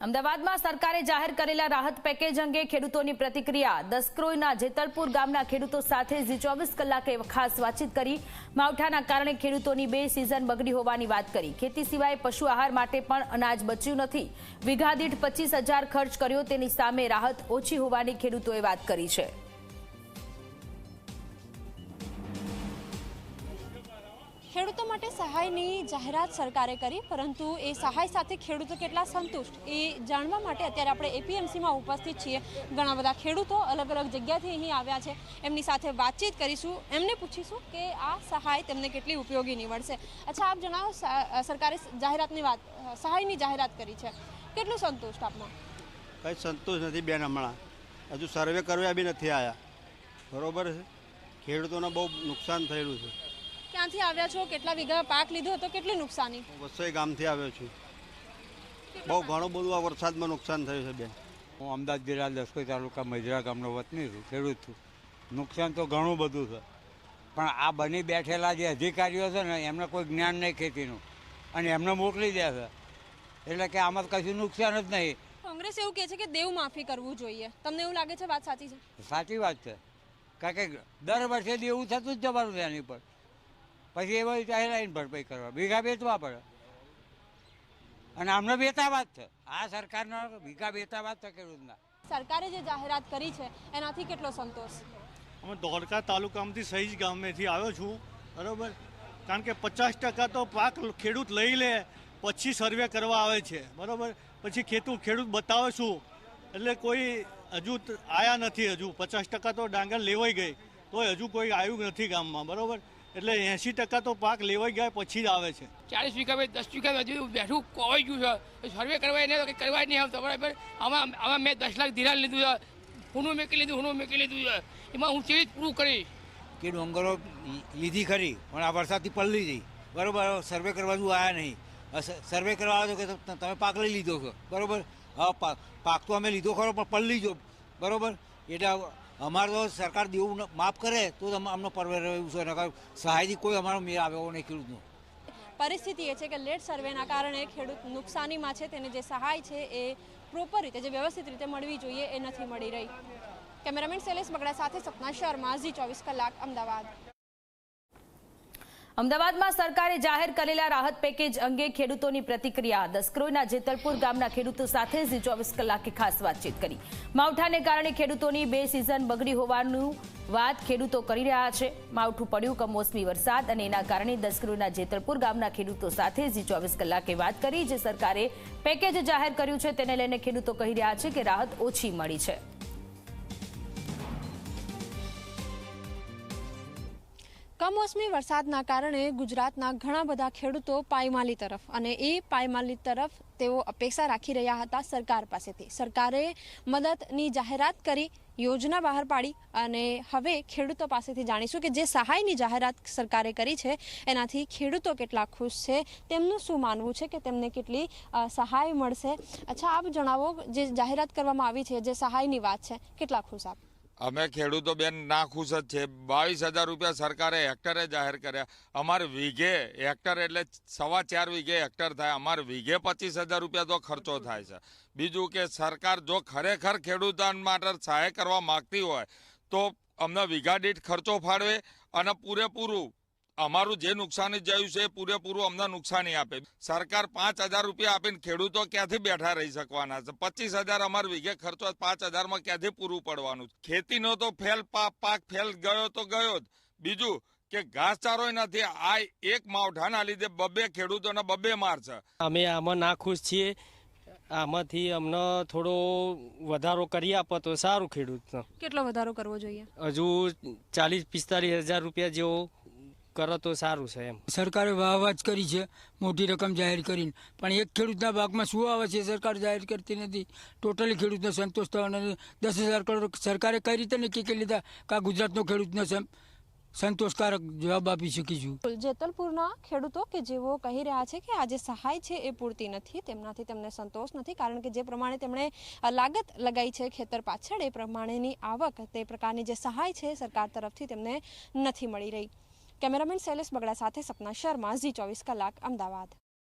અમદાવાદમાં સરકારે જાહેર કરેલા રાહત પેકેજ અંગે ખેડૂતોની પ્રતિક્રિયા। દસક્રોઈના જેતલપુર ગામના ખેડૂતો સાથે 24 કલાકે ખાસ વાતચીત કરી। માવઠાના કારણે ખેડૂતોની 2 સિઝન બગડી હોવાની વાત કરી। ખેતી સિવાય પશુ આહાર માટે પણ અનાજ બચ્યું નથી। વીઘા દીઠ 25,000 ખર્ચ કર્યો, તેની સામે રાહત ઓછી હોવાની ખેડૂતોએ વાત કરી છે। ખેડૂતો માટે સહાયની જાહેરાત સરકારે કરી, પરંતુ એ સહાય સાથે ખેડૂતો કેટલા સંતુષ્ટ એ જાણવા માટે અત્યારે આપણે એપીએમસીમાં ઉપસ્થિત છીએ। ઘણા બધા ખેડૂતો અલગ અલગ જગ્યાથી અહીં આવ્યા છે, એમની સાથે વાતચીત કરીશું, એમને પૂછીશું કે આ સહાય તેમને કેટલી ઉપયોગી નીવડશે। અચ્છા, આપ જણાવો, સરકારે સહાયની જાહેરાત કરી છે, કેટલું સંતુષ્ટ આપમાં? કંઈ સંતુષ્ટ નથી બેન, હમણાં હજુ સર્વે કરવા બી નથી આવ્યા, બરોબર છે। ખેડૂતોને બહુ નુકસાન થયેલું છે। ક્યાંથી આવ્યા છો? કેટલા વીઘા પાક લીધો હતો? કેટલી નુકસાની? વસઈ ગામથી આવ્યો છું। બહુ ઘણું બધું આ વરસાદમાં નુકસાન થયું છે બેન। હું અમદાવાદ જિલ્લા દસકોઈ તાલુકા મજરા ગામનો વતની છું, ખેડૂત છું। નુકસાન તો ઘણું બધું છે, પણ આ બની બેઠેલા જે અધિકારીઓ છે ને એમને કોઈ જ્ઞાન નહીં ખેતીનું, અને એમને મોકલી દે છે, એટલે કે આમાં કશું નુકસાન જ નહીં। કોંગ્રેસ એવું કહે છે કે દેવ માફી કરવું જોઈએ, તમને એવું લાગે છે વાત સાચી છે? સાચી વાત છે, કારણ કે દર વર્ષે દેવું થતું જ જવાનું છે એની પર, પછી એ બધી ચાહે લાઈન ભરપાઈ કરવા, વીઘા વેચવા પડે, અને આમને વેચાવા જ છે। આ સરકારનો વીઘા વેચાવા જ છે ખેડૂતના। સરકારે જે જાહેરાત કરી છે એનાથી કેટલો સંતોષ? અમે ધોળકા તાલુકામાંથી સહીજ ગામેથી આવ્યો છું, બરાબર। કારણ કે 50% તો પાક ખેડૂત લઈ લે પછી સર્વે કરવા આવે છે, બરાબર। પછી ખેડૂત બતાવે શું, એટલે કોઈ હજુ આવ્યા નથી। હજુ 50% તો ડાંગર લેવાઈ ગઈ, તો હજુ કોઈ આવ્યું નથી ગામમાં, બરાબર। એટલે 80% તો પાક લેવાઈ ગયા પછી જ આવે છે। 40 વીઘા 10 વીઘા હજુ બેઠું કોવાઈ ગયું છે, સર્વે કરવા એને કરવા નહીં આવતો, બરાબર। આમાં મેં 10 લાખ ધિરાણ લીધું છે, હુંનું મેકી લીધું છે, એમાં હું કેવી પૂરું કરીશ? કે ડોંગરો લીધી ખરી, પણ આ વરસાદથી પલળી જઈ, બરાબર। સર્વે કરવા જો આવ્યા નહીં, સર્વે કરવા આવ્યો કે તમે પાક લઈ લીધો છો, બરાબર। હા, પાક તો અમે લીધો ખરો, પણ પલળી જો, બરાબર। એટલે અમારે તો સરકાર દેવું માફ કરે તો અમને પરવે રહ્યું છે, સહાયથી કોઈ અમારો મેળ આવ્યો નહીં ખેડૂતનો। પરિસ્થિતિ એ છે કે લેટ સર્વેના કારણે ખેડૂત નુકસાનીમાં છે, તેને જે સહાય છે એ પ્રોપર રીતે, જે વ્યવસ્થિત રીતે મળવી જોઈએ એ નથી મળી રહી। કેમેરામેન શૈલેષ બગડા સાથે સપના શર્મા, ઝી24 કલાક, અમદાવાદ। અમદાવાદમાં સરકારે જાહેર કરેલા રાહત પેકેજ અંગે ખેડૂતોની પ્રતિક્રિયા। દસક્રોઈના જેતલપુર ગામના ખેડૂતો સાથે 24 કલાકે ખાસ વાતચીત કરી। માવઠાને કારણે ખેડૂતોની 2 સિઝન બગડી હોવાનું વાત ખેડૂતો કરી રહ્યા છે। માવઠું પડ્યું, કમોસમી વરસાદ, અને એના કારણે દસક્રોઈના જેતલપુર ગામના ખેડૂતો સાથે 24 કલાકે વાત કરી। જે સરકારે પેકેજ જાહેર કર્યું છે તેને લઈને ખેડૂતો કહી રહ્યા છે કે રાહત ઓછી મળી છે। કમોસમી વરસાદના કારણે ગુજરાતના ઘણા બધા ખેડૂતો પાયમાલી તરફ, અને એ પાયમાલી તરફ તેઓ અપેક્ષા રાખી રહ્યા હતા સરકાર પાસેથી। સરકારે મદદની જાહેરાત કરી, યોજના બહાર પાડી, અને હવે ખેડૂતો પાસેથી જાણીશું કે જે સહાયની જાહેરાત સરકારે કરી છે એનાથી ખેડૂતો કેટલા ખુશ છે, તેમનું શું માનવું છે કે તેમને કેટલી સહાય મળશે। અચ્છા, આપ જણાવો, જે જાહેરાત કરવામાં આવી છે, જે સહાયની વાત છે, કેટલા ખુશ આપ? અમે ખેડૂતો બેન ના ખુશ જ છે। 22,000 રૂપિયા સરકારે હેક્ટરે જાહેર કર્યા। અમારે વીઘે હેક્ટર એટલે 4.25 વીઘે હેક્ટર થાય, અમારે વીઘે 25,000 રૂપિયા તો ખર્ચો થાય છે। બીજું કે સરકાર જો ખરેખર ખેડૂતો માટે સહાય કરવા માગતી હોય તો અમને વીઘા દીઠ ખર્ચો ફાળવે, અને પૂરેપૂરું અમારું જે નુકસાની જયું છે પૂરેપૂરું અમને નુકસાની આપે। સરકાર 5,000 રૂપિયા આપીને ખેડૂતો ક્યાંથી બેઠા રહી શકવાના છે? 25,000 અમારે વીઘે ખર્ચો, 5,000માં ક્યાંથી પૂરું પડવાનું? ખેતીનો તો પાક ફેલ ગયો તો ગયો જ। બીજું કે ઘાસચારો નથી, આ એક માવઠાના લીધે 2 ખેડૂતોને 2 માર છે। અમે આમાં ના ખુશ છીએ, આમાંથી અમને થોડો વધારો કરી આપો તો સારું ખેડૂતનો। કેટલો વધારો કરવો જોઈએ? હજુ 40-45,000 રૂપિયા જેવો કરો તો સારું છે એમ। સરકારે વાહ જ કરી છે, મોટી રકમ જાહેર કરીને, પણ એક ખેડૂતના ભાગમાં શું આવે છે સરકાર જાહેર કરતી નથી। ટોટલી ખેડૂતને સંતોષ થવાનો 10,000 કરોડ સરકારે કઈ રીતે નક્કી કરી લીધા કે આ ગુજરાતનો ખેડૂતને સંતોષકારક જવાબ આપી શકીશું। જેતલપુરના ખેડૂતો કે જેઓ કહી રહ્યા છે કે આ જે સહાય છે એ પૂરતી નથી, તેમનાથી તેમને સંતોષ નથી, કારણ કે જે પ્રમાણે તેમણે લાગત લગાઈ છે ખેતર પાછળ, એ પ્રમાણેની આવક, તે પ્રકારની જે સહાય છે સરકાર તરફથી તેમને નથી મળી રહી। કેમેરામેન શૈલેષ બગડા સાથે સપના શર્મા, ઝી24 કલાક, અમદાવાદ।